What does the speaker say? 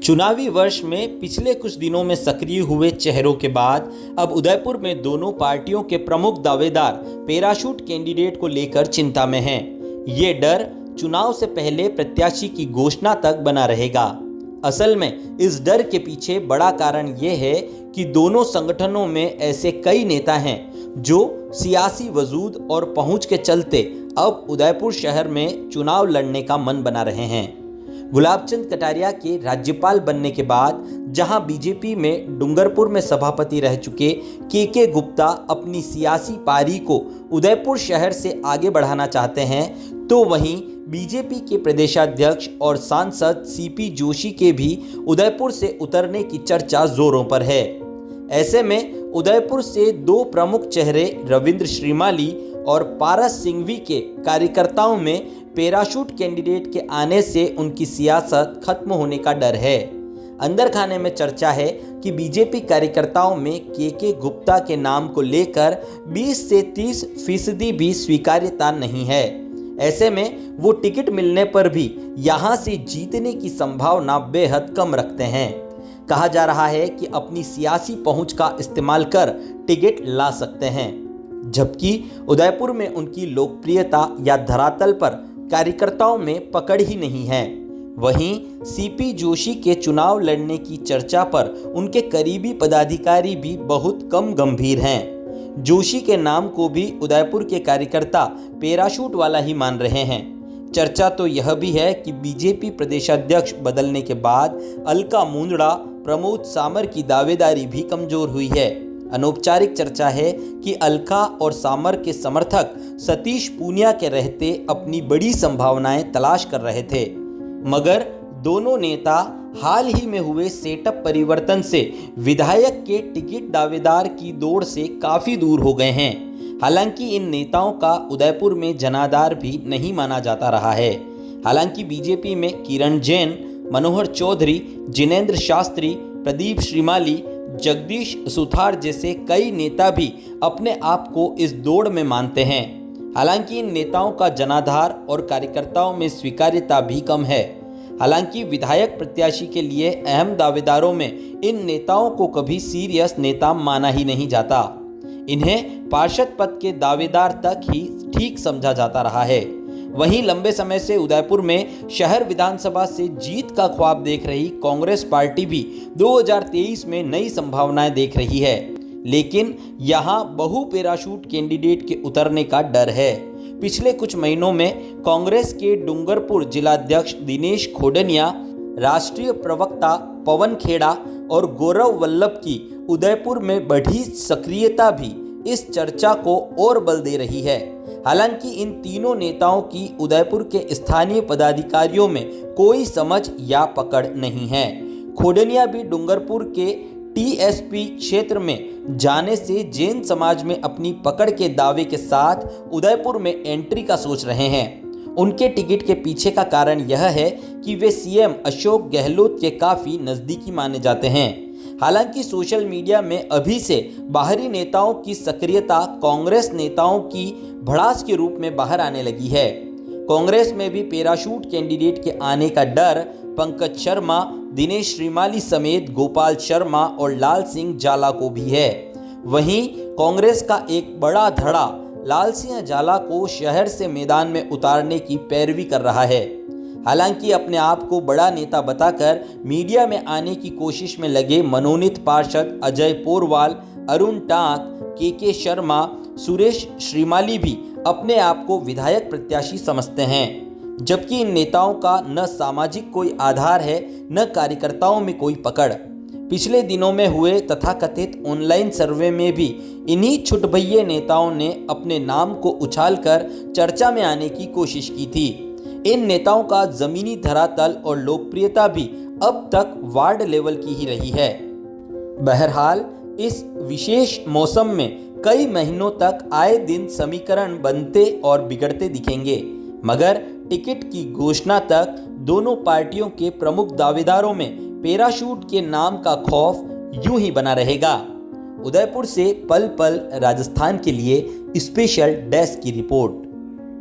चुनावी वर्ष में पिछले कुछ दिनों में सक्रिय हुए चेहरों के बाद अब उदयपुर में दोनों पार्टियों के प्रमुख दावेदार पैराशूट कैंडिडेट को लेकर चिंता में हैं। ये डर चुनाव से पहले प्रत्याशी की घोषणा तक बना रहेगा। असल में इस डर के पीछे बड़ा कारण ये है कि दोनों संगठनों में ऐसे कई नेता हैं जो सियासी वजूद और पहुंच के चलते अब उदयपुर शहर में चुनाव लड़ने का मन बना रहे हैं। गुलाबचंद कटारिया के राज्यपाल बनने के बाद जहां बीजेपी में डूंगरपुर में सभापति रह चुके के गुप्ता अपनी सियासी पारी को उदयपुर शहर से आगे बढ़ाना चाहते हैं, तो वहीं बीजेपी के प्रदेशाध्यक्ष और सांसद सीपी जोशी के भी उदयपुर से उतरने की चर्चा जोरों पर है। ऐसे में उदयपुर से दो प्रमुख चेहरे रविंद्र श्रीमाली और पारस सिंघवी के कार्यकर्ताओं में पैराशूट कैंडिडेट के आने से उनकी सियासत खत्म होने का डर है। अंदर खाने में चर्चा है कि बीजेपी कार्यकर्ताओं में के गुप्ता के नाम को लेकर 20 से 30% भी स्वीकार्यता नहीं है। ऐसे में वो टिकट मिलने पर भी यहाँ से जीतने की संभावना बेहद कम रखते हैं। कहा जा रहा है कि अपनी सियासी पहुंच का इस्तेमाल कर टिकट ला सकते हैं, जबकि उदयपुर में उनकी लोकप्रियता या धरातल पर कार्यकर्ताओं में पकड़ ही नहीं है। वहीं सीपी जोशी के चुनाव लड़ने की चर्चा पर उनके करीबी पदाधिकारी भी बहुत कम गंभीर हैं। जोशी के नाम को भी उदयपुर के कार्यकर्ता पैराशूट वाला ही मान रहे हैं। चर्चा तो यह भी है कि बीजेपी प्रदेशाध्यक्ष बदलने के बाद अलका मुंदड़ा, प्रमोद सामर की दावेदारी भी कमजोर हुई है। अनौपचारिक चर्चा है कि अलका और सामर के समर्थक सतीश पूनिया के रहते अपनी बड़ी संभावनाएं तलाश कर रहे थे, मगर दोनों नेता हाल ही में हुए सेटअप परिवर्तन से विधायक के टिकट दावेदार की दौड़ से काफी दूर हो गए हैं। हालांकि इन नेताओं का उदयपुर में जनाधार भी नहीं माना जाता रहा है। हालांकि बीजेपी में किरण जैन, मनोहर चौधरी, जिनेंद्र शास्त्री, प्रदीप श्रीमाली, जगदीश सुथार जैसे कई नेता भी अपने आप को इस दौड़ में मानते हैं। हालांकि इन नेताओं का जनाधार और कार्यकर्ताओं में स्वीकार्यता भी कम है। हालांकि विधायक प्रत्याशी के लिए अहम दावेदारों में इन नेताओं को कभी सीरियस नेता माना ही नहीं जाता। इन्हें पार्षद पद के दावेदार तक ही ठीक समझा जाता रहा है। वहीं लंबे समय से उदयपुर में शहर विधानसभा से जीत का ख्वाब देख रही कांग्रेस पार्टी भी 2023 में नई संभावनाएं देख रही है, लेकिन यहां बहु पैराशूट कैंडिडेट के उतरने का डर है। पिछले कुछ महीनों में कांग्रेस के डूंगरपुर जिलाध्यक्ष दिनेश खोडनिया, राष्ट्रीय प्रवक्ता पवन खेड़ा और गौरव वल्लभ की उदयपुर में बढ़ी सक्रियता भी इस चर्चा को और बल दे रही है। हालांकि इन तीनों नेताओं की उदयपुर के स्थानीय पदाधिकारियों में कोई समझ या पकड़ नहीं है। खोडनिया भी डूंगरपुर के टीएसपी क्षेत्र में जाने से जैन समाज में अपनी पकड़ के दावे के साथ उदयपुर में एंट्री का सोच रहे हैं। उनके टिकट के पीछे का कारण यह है कि वे सीएम अशोक गहलोत के काफ़ी नज़दीकी माने जाते हैं। हालांकि सोशल मीडिया में अभी से बाहरी नेताओं की सक्रियता कांग्रेस नेताओं की भड़ास के रूप में बाहर आने लगी है। कांग्रेस में भी पैराशूट कैंडिडेट के आने का डर पंकज शर्मा, दिनेश श्रीमाली समेत गोपाल शर्मा और लाल सिंह जाला को भी है। वहीं कांग्रेस का एक बड़ा धड़ा लाल सिंह जाला को शहर से मैदान में उतारने की पैरवी कर रहा है। हालांकि अपने आप को बड़ा नेता बताकर मीडिया में आने की कोशिश में लगे मनोनीत पार्षद अजय पोरवाल, अरुण टाक, के शर्मा, सुरेश श्रीमाली भी अपने आप को विधायक प्रत्याशी समझते हैं, जबकि इन नेताओं का न सामाजिक कोई आधार है न कार्यकर्ताओं में कोई पकड़। पिछले दिनों में हुए तथाकथित ऑनलाइन सर्वे में भी इन्हीं छुटभइये नेताओं ने अपने नाम को उछालकर चर्चा में आने की कोशिश की थी। इन नेताओं का जमीनी धरातल और लोकप्रियता भी अब तक वार्ड लेवल की ही रही है। बहरहाल इस विशेष मौसम में कई महीनों तक आए दिन समीकरण बनते और बिगड़ते दिखेंगे, मगर टिकट की घोषणा तक दोनों पार्टियों के प्रमुख दावेदारों में पैराशूट के नाम का खौफ यूं ही बना रहेगा। उदयपुर से पल पल राजस्थान के लिए स्पेशल डेस्क की रिपोर्ट।